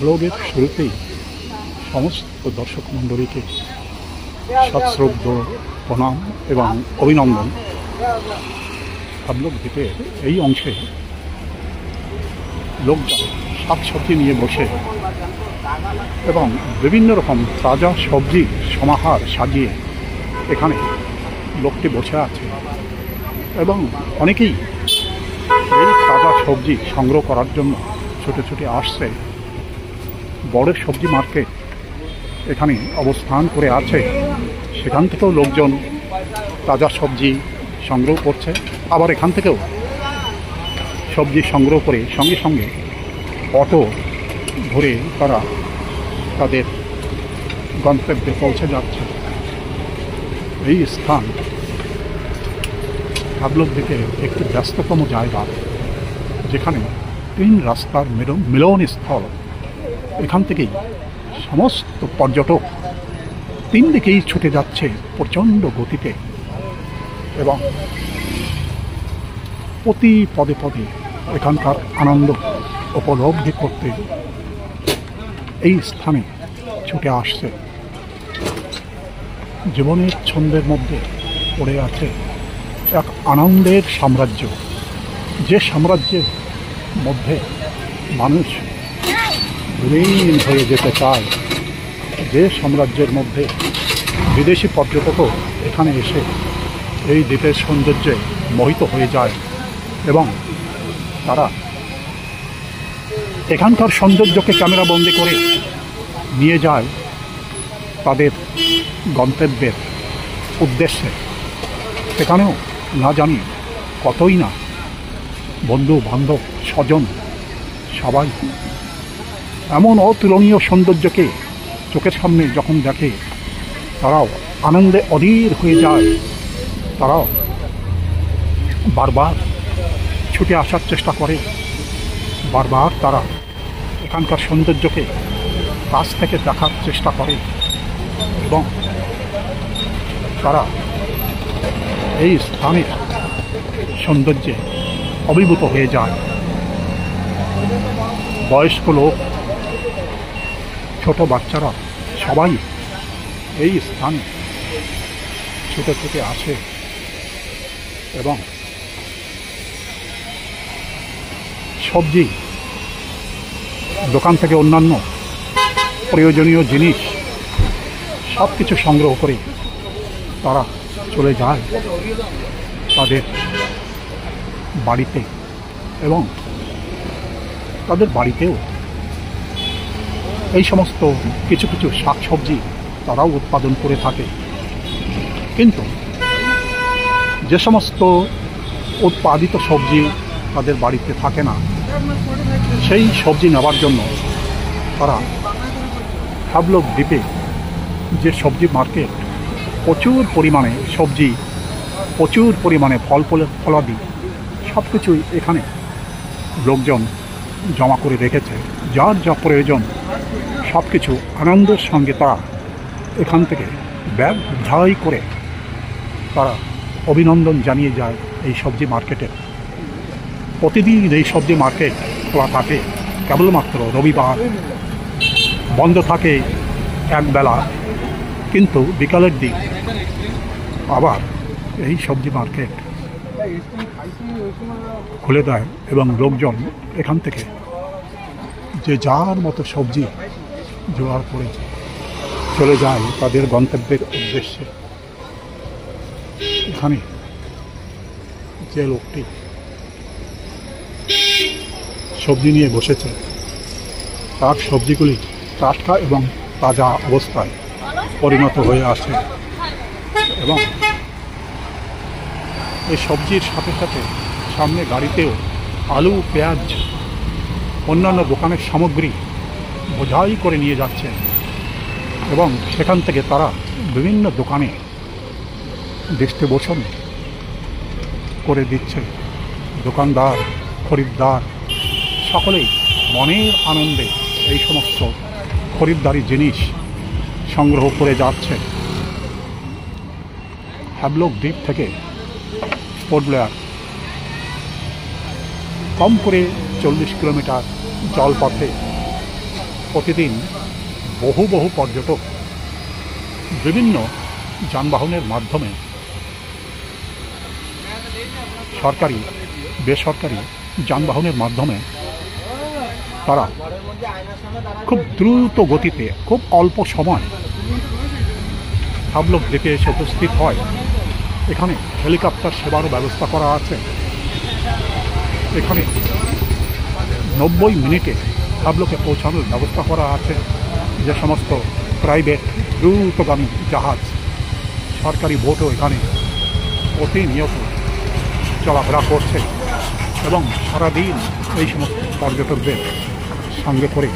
ব্লগের শুরুতেই সমস্ত দর্শক মণ্ডলীকে সশ্রদ্ধ প্রণাম এবং অভিনন্দন। হাবলক দ্বীপের এই অংশে লোকজন শাকসবজি নিয়ে বসে এবং বিভিন্ন রকম তাজা সবজি সমাহার সাজিয়ে এখানে লোকটি বসে আছে এবং অনেকেই এই তাজা সবজি সংগ্রহ করার জন্য ছুটে ছুটে আসছে। বড় সবজি মার্কেট এখানে অবস্থান করে আছে, সেখান থেকেও লোকজন তাজা সবজি সংগ্রহ করছে, আবার এখান থেকেও সবজি সংগ্রহ করে সঙ্গে সঙ্গে অটো ধরে তারা তাদের গন্তব্যে পৌঁছে যাচ্ছে। এই স্থান হাবলক দ্বীপের একটি ব্যস্ততম জায়গা, যেখানে 3 রাস্তার মিলনস্থল। এখান থেকেই সমস্ত পর্যটক 3 দিকেই ছুটে যাচ্ছে প্রচণ্ড গতিতে এবং প্রতি পদে পদে এখানকার আনন্দ উপলব্ধি করতে এই স্থানে ছুটে আসছে। জীবনের ছন্দের মধ্যে পড়ে আছে এক আনন্দের সাম্রাজ্য, যে সাম্রাজ্যের মধ্যে মানুষ বিলীন হয়ে যেতে চায়, যে সাম্রাজ্যের মধ্যে বিদেশি পর্যটকও এখানে এসে এই দ্বীপের সৌন্দর্যে মোহিত হয়ে যায় এবং তারা এখানকার সৌন্দর্যকে ক্যামেরাবন্দি করে নিয়ে যায় তাদের গন্তব্যের উদ্দেশ্যে। সেখানেও না জানি কতই না বন্ধু বান্ধব স্বজন সবাই এমন অতুলনীয় সৌন্দর্যকে চোখের সামনে যখন দেখে, তারাও আনন্দে অধীর হয়ে যায়। তারাও বারবার ছুটে আসার চেষ্টা করে, বারবার তারা এখানকার সৌন্দর্যকে কাছ থেকে দেখার চেষ্টা করে এবং তারা এই স্থানের সৌন্দর্যে অভিভূত হয়ে যায়। বয়স্ক লোক, ছোট বাচ্চারা সবাই এই স্থানে ছুটে ছুটে আসে এবং সবজি দোকান থেকে অন্যান্য প্রয়োজনীয় জিনিস সব কিছু সংগ্রহ করে তারা চলে যায় তাদের বাড়িতে এবং তাদের বাড়িতেও এই সমস্ত কিছু কিছু শাকসবজি তারাও উৎপাদন করে থাকে। কিন্তু যে সমস্ত উৎপাদিত সবজি তাদের বাড়িতে থাকে না, সেই সবজি নেওয়ার জন্য তারা হাবলক দ্বীপে যে সবজি মার্কেট, প্রচুর পরিমাণে সবজি, প্রচুর পরিমাণে ফলাদি সব কিছুই এখানে লোকজন জমা করে রেখেছে। যার যা প্রয়োজন সব কিছু আনন্দের সঙ্গে তারা এখান থেকে ব্যাগ বোঝাই করে তারা অভিনন্দন জানিয়ে যায় এই সবজি মার্কেটে। প্রতিদিন এই সবজি মার্কেট খোলা থাকে, কেবলমাত্র রবিবার বন্ধ থাকে একবেলা, কিন্তু বিকালের দিক আবার এই সবজি মার্কেট খুলে দেয় এবং লোকজন এখান থেকে যে যার মতো সবজি জোগাড় করে চলে যায় তাদের গন্তব্যের উদ্দেশ্যে। এখানে যে লোকটি সবজি নিয়ে বসেছে, তার সবজিগুলি টাটকা এবং তাজা অবস্থায় পরিণত হয়ে আসে এবং এই সবজির সাথে সাথে সামনে গাড়িতেও আলু, পেঁয়াজ, অন্যান্য দোকানের সামগ্রী বোঝাই করে নিয়ে যাচ্ছে এবং সেখান থেকে তারা বিভিন্ন দোকানে ডিস্ট্রিবিউশন করে দিচ্ছে। দোকানদার, খরিদ্দার সকলেই মনের আনন্দে এই সমস্ত খরিদ্দারি জিনিস সংগ্রহ করে যাচ্ছে। হাবলক দ্বীপ থেকে পোর্ট ব্লেয়ার কম করে 40 কিলোমিটার জলপথে প্রতিদিন বহু বহু পর্যটক বিভিন্ন যানবাহনের মাধ্যমে সরকারি বেসরকারি যানবাহনের মাধ্যমে তারা খুব দ্রুত গতিতে খুব অল্প সময় হাবলক দ্বীপে এসে উপস্থিত হয়। এখানে হেলিকপ্টার সেবারও ব্যবস্থা করা আছে। এখানে 90 মিনিটে হাবলকে পৌঁছানোর ব্যবস্থা করা আছে। যে সমস্ত প্রাইভেট দ্রুতগামী জাহাজ, সরকারি বোটও এখানে প্রতিনিয়ত চলাফেরা করছে এবং সারাদিন এই সমস্ত পর্যটকদের সঙ্গে করে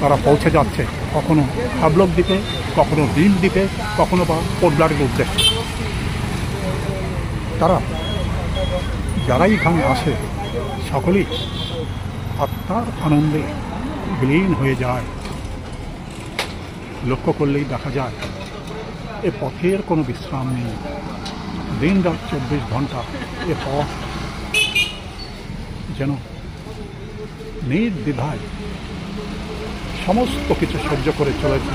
তারা পৌঁছে যাচ্ছে, কখনো হাবলক দ্বীপে, কখনো দ্বীপ দ্বীপে, কখনো বা পোর্টব্লেয়ারের উদ্দেশ্যে। তারা যারাই এখানে আসে সকলেই আত্মার আনন্দে বিলীন হয়ে যায়। লক্ষ্য করলেই দেখা যায় এ পথের কোনো বিশ্রাম নেই। দিন রাত 24 ঘন্টা এ পথ যেন নির্দ্বিধায় সমস্ত কিছু সহ্য করে চলেছে।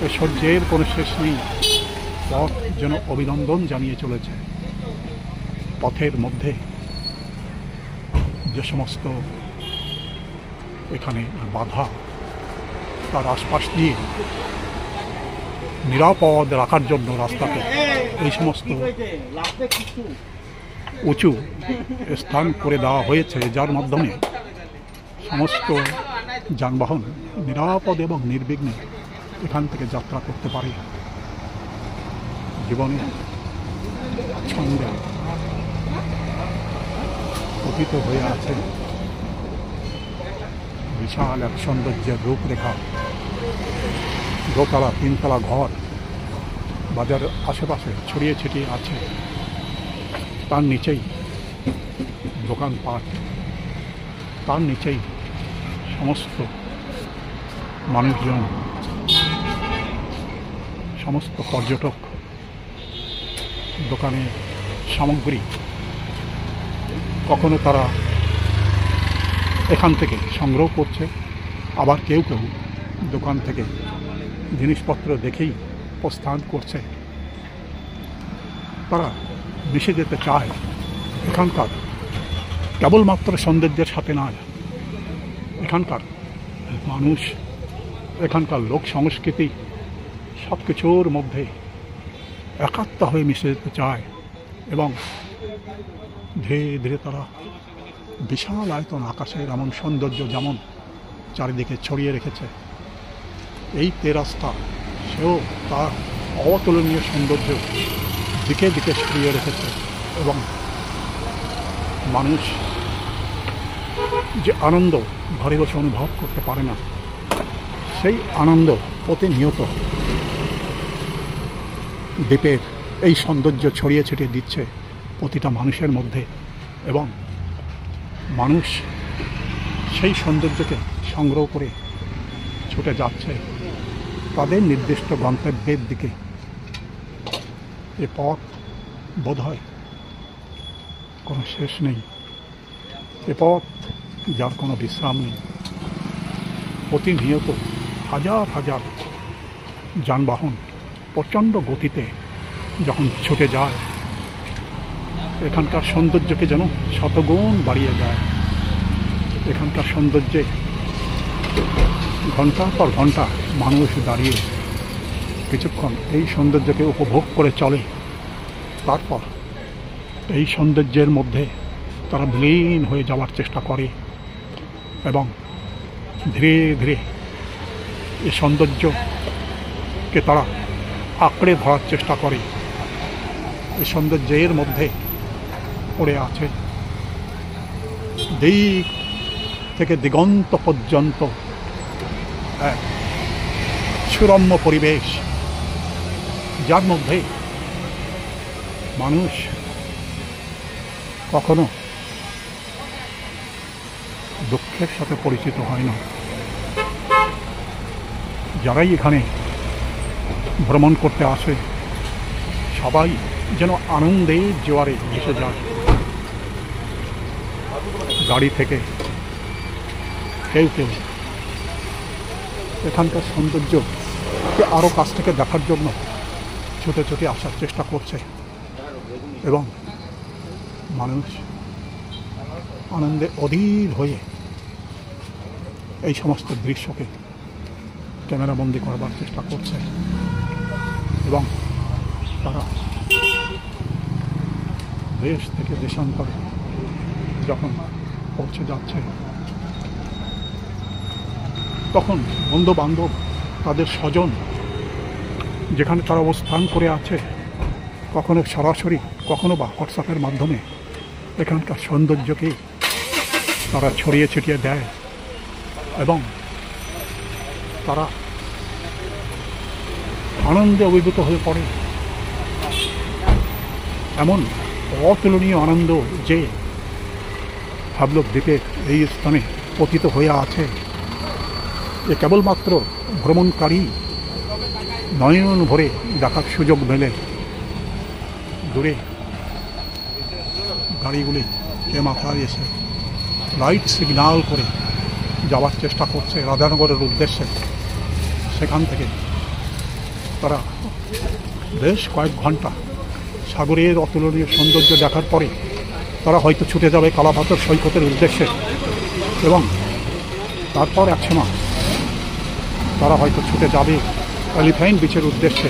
এ সহ্যের কোনো শেষ নেই। পথ যেন অভিনন্দন জানিয়ে চলেছে। পথের মধ্যে যে সমস্ত এখানে বাধা, তার আশপাশ দিয়ে নিরাপদ রাখার জন্য রাস্তাতে এই সমস্ত উঁচু স্থান করে দেওয়া হয়েছে, যার মাধ্যমে সমস্ত যানবাহন নিরাপদ এবং নির্বিঘ্নে এখান থেকে যাত্রা করতে পারে। জীবনে ছন্দে পতিত হয়ে আছে বিশাল এক সৌন্দর্যের রূপরেখা। দোতলা তিনতলা ঘর বাজার আশেপাশে ছড়িয়ে ছিটিয়ে আছে। তার নিচেই দোকানপাট, তার নিচেই সমস্ত মানুষজন, সমস্ত পর্যটক দোকানে সামগ্রী কখনো তারা এখান থেকে সংগ্রহ করছে, আবার কেউ কেউ দোকান থেকে জিনিসপত্র দেখেই প্রস্থান করছে। তারা মিশে যেতে চায় এখানকার কেবলমাত্র সৌন্দর্যের সাথে নয়, এখানকার মানুষ, এখানকার লোক সংস্কৃতি সব কিছুর মধ্যে একাত্ম হয়ে মিশে যেতে চায় এবং ধীরে ধীরে তারা বিশাল আয়তন আকাশের এমন সৌন্দর্য যেমন চারিদিকে ছড়িয়ে রেখেছে, এই তেরাস্তা সেও তার অতুলনীয় সৌন্দর্য দিকে দিকে ছড়িয়ে রেখেছে এবং মানুষ যে আনন্দ ঘরে বসে অনুভব করতে পারে না, সেই আনন্দ প্রতিনিয়ত দ্বীপের এই সৌন্দর্য ছড়িয়ে ছিটিয়ে দিচ্ছে প্রতিটা মানুষের মধ্যে এবং মানুষ সেই সৌন্দর্যকে সংগ্রহ করে ছুটে যাচ্ছে তাদের নির্দিষ্ট গন্তব্যের দিকে। এ পথ বোধহয় কোনো শেষ নেই, এ পথ যার কোনো বিশ্রাম নেই। প্রতিনিয়ত হাজার হাজার যানবাহন প্রচণ্ড গতিতে যখন ছুটে যায়, এখানকার সৌন্দর্যকে যেন শতগুণ বাড়িয়ে যায়। এখানকার সৌন্দর্যে ঘন্টার পর ঘন্টা মানুষ দাঁড়িয়ে কিছুক্ষণ এই সৌন্দর্যকে উপভোগ করে চলে, তারপর এই সৌন্দর্যের মধ্যে তারা বিলীন হয়ে যাওয়ার চেষ্টা করে এবং ধীরে ধীরে এই সৌন্দর্যকে তারা আঁকড়ে ধরার চেষ্টা করে। এই সৌন্দর্যের মধ্যে পড়ে আছে দিক থেকে দিগন্ত পর্যন্ত এক সুরম্য পরিবেশ, যার মধ্যে মানুষ কখনো দুঃখের সাথে পরিচিত হয় না। যারাই এখানে ভ্রমণ করতে আসে সবাই যেন আনন্দের জোয়ারে ভেসে যায়। গাড়ি থেকে কেউ কেউ এখানকার সৌন্দর্যকে আরও কাছ থেকে দেখার জন্য ছুটে ছুটে আসার চেষ্টা করছে এবং মানুষ আনন্দে অধীর হয়ে এই সমস্ত দৃশ্যকে ক্যামেরাবন্দি করবার চেষ্টা করছে এবং তারা দেশ থেকে দেশান্তরে যখন পৌঁছে যাচ্ছে তখন বন্ধু বান্ধব তাদের স্বজন যেখানে তারা অবস্থান করে আছে কখনো সরাসরি কখনো বা হোয়াটসঅ্যাপের মাধ্যমে এখানকার সৌন্দর্যকে তারা ছড়িয়ে ছিটিয়ে দেয় এবং তারা আনন্দে অভিভূত হয়ে পড়ে। এমন অতুলনীয় আনন্দ যে হাবলক দ্বীপের এই স্থানে পতিত হয়ে আছে এ কেবলমাত্র ভ্রমণকারী নয়ন ভরে দেখার সুযোগ মেলে। দূরে গাড়িগুলি মাথায় এসে লাইট সিগন্যাল করে যাওয়ার চেষ্টা করছে রাধানগরের উদ্দেশ্যে। সেখান থেকে তারা বেশ কয়েক ঘন্টা সাগরের অতুলনীয় সৌন্দর্য দেখার পরে তারা হয়তো ছুটে যাবে কালাপাথর সৈকতের উদ্দেশ্যে এবং তারপর এক সময় তারা হয়তো ছুটে যাবে এলিফ্যান্ট বিচের উদ্দেশ্যে।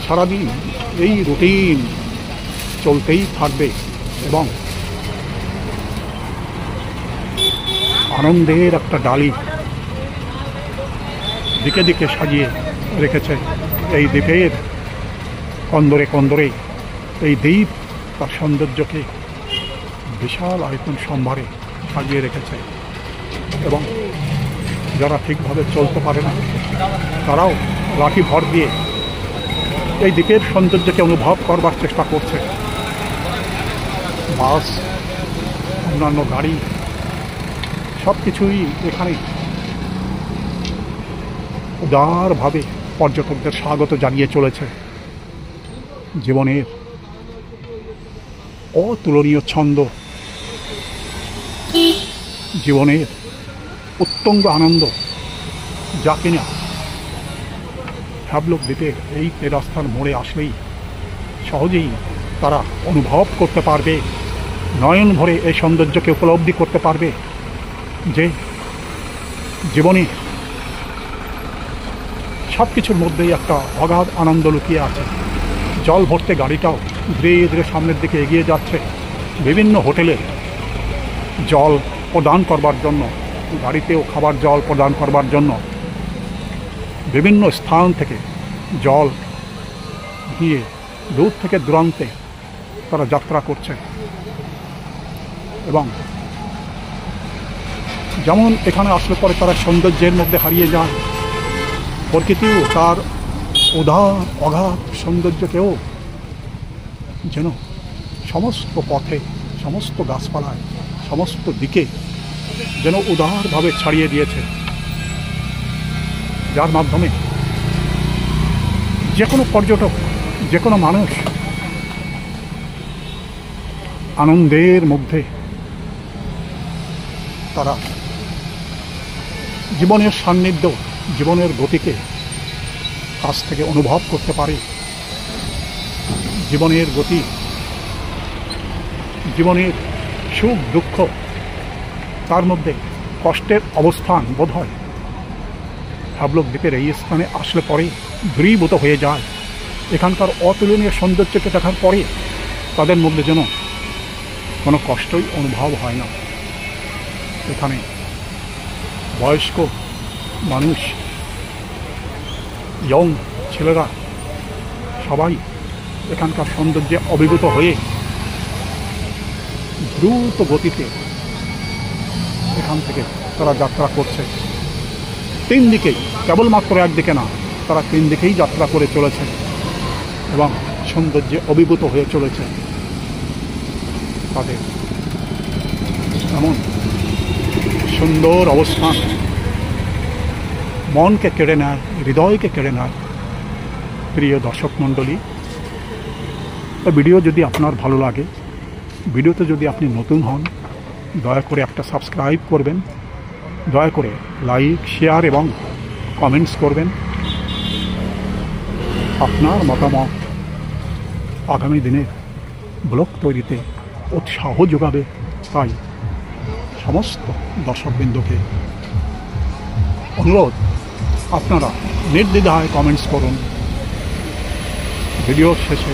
সারাদিন এই রুটিন চলতেই থাকবে এবং আনন্দের একটা ডালি দিকে দিকে সাজিয়ে রেখেছে এই দ্বীপের কন্দরে কন্দরে। এই দ্বীপ তার সৌন্দর্যকে বিশাল আয়তন সম্ভারে সাজিয়ে রেখেছে এবং যারা ঠিকভাবে চলতে পারে না তারাও লাঠি ভর দিয়ে এই দ্বীপের সৌন্দর্যকে অনুভব করবার চেষ্টা করছে। বাস অন্যান্য গাড়ি সব কিছুই এখানে উদারভাবে পর্যটকদের স্বাগত জানিয়ে চলেছে। জীবনের অতুলনীয় ছন্দ, জীবনের উত্তঙ্গ আনন্দ যা কিনা হাবলক দ্বীপের এই রাস্তার মোড়ে আসলেই সহজেই তারা অনুভব করতে পারবে, নয়ন ভরে এই সৌন্দর্যকে উপলব্ধি করতে পারবে যে জীবনে সব কিছুর মধ্যেই একটা অগাধ আনন্দ লুকিয়ে আছে। জল ভরতে গাড়িটাও ধীরে ধীরে সামনের দিকে এগিয়ে যাচ্ছে। বিভিন্ন হোটেলে জল প্রদান করবার জন্য, গাড়িতেও খাবার জল প্রদান করবার জন্য বিভিন্ন স্থান থেকে জল দিয়ে দূর থেকে দূরান্তে তারা যাত্রা করছে এবং যেমন এখানে আসলে পরে তারা সৌন্দর্যের মধ্যে হারিয়ে যায়, প্রকৃতিও তার উদার অগাধ সৌন্দর্যকেও যেন সমস্ত পথে, সমস্ত গাছপালায়, সমস্ত দিকে যেন উদারভাবে ছাড়িয়ে দিয়েছে, যার মাধ্যমে যে কোনো পর্যটক, যে কোনো মানুষ আনন্দের মধ্যে তারা জীবনের সান্নিধ্য, জীবনের গতিকে কাছ থেকে অনুভব করতে পারে। জীবনের গতি, জীবনের সুখ দুঃখ, তার মধ্যে কষ্টের অবস্থান বোধ হয় হাবলক দ্বীপের এই স্থানে আসলে পরে দূরীভূত হয়ে যায়। এখানকার অতুলনীয় সৌন্দর্যকে দেখার পরে তাদের মধ্যে যেন কোনো কষ্টই অনুভব হয় না। এখানে বয়স্ক মানুষ, ইয়ং ছেলেরা সবাই এখানকার সৌন্দর্যে অভিভূত হয়ে দ্রুত গতিতে এখান থেকে তারা যাত্রা করছে। তিন দিকেই, কেবলমাত্র একদিকে না, তারা তিন দিকেই যাত্রা করে চলেছে এবং সৌন্দর্যে অভিভূত হয়ে চলেছে। তাদের এমন সুন্দর অবস্থান মনকে কেড়ে নেয়, হৃদয়কে কেড়ে নেয়। প্রিয় দর্শক মণ্ডলী, ভিডিও যদি আপনার ভালো লাগে, ভিডিওতে যদি আপনি নতুন হন, দয়া করে একটা সাবস্ক্রাইব করবেন দয়া করে লাইক, শেয়ার এবং কমেন্টস করবেন। আপনার মতামত আগামী দিনে ব্লগ তৈরিতে উৎসাহ যোগাবে। তাই সমস্ত দর্শকবৃন্দকে অনুরোধ, আপনারা নির্দ্বিধায় কমেন্টস করুন। ভিডিওর শেষে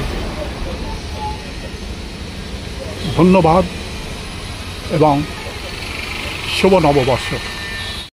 ধন্যবাদ এবং শুভ নববর্ষ।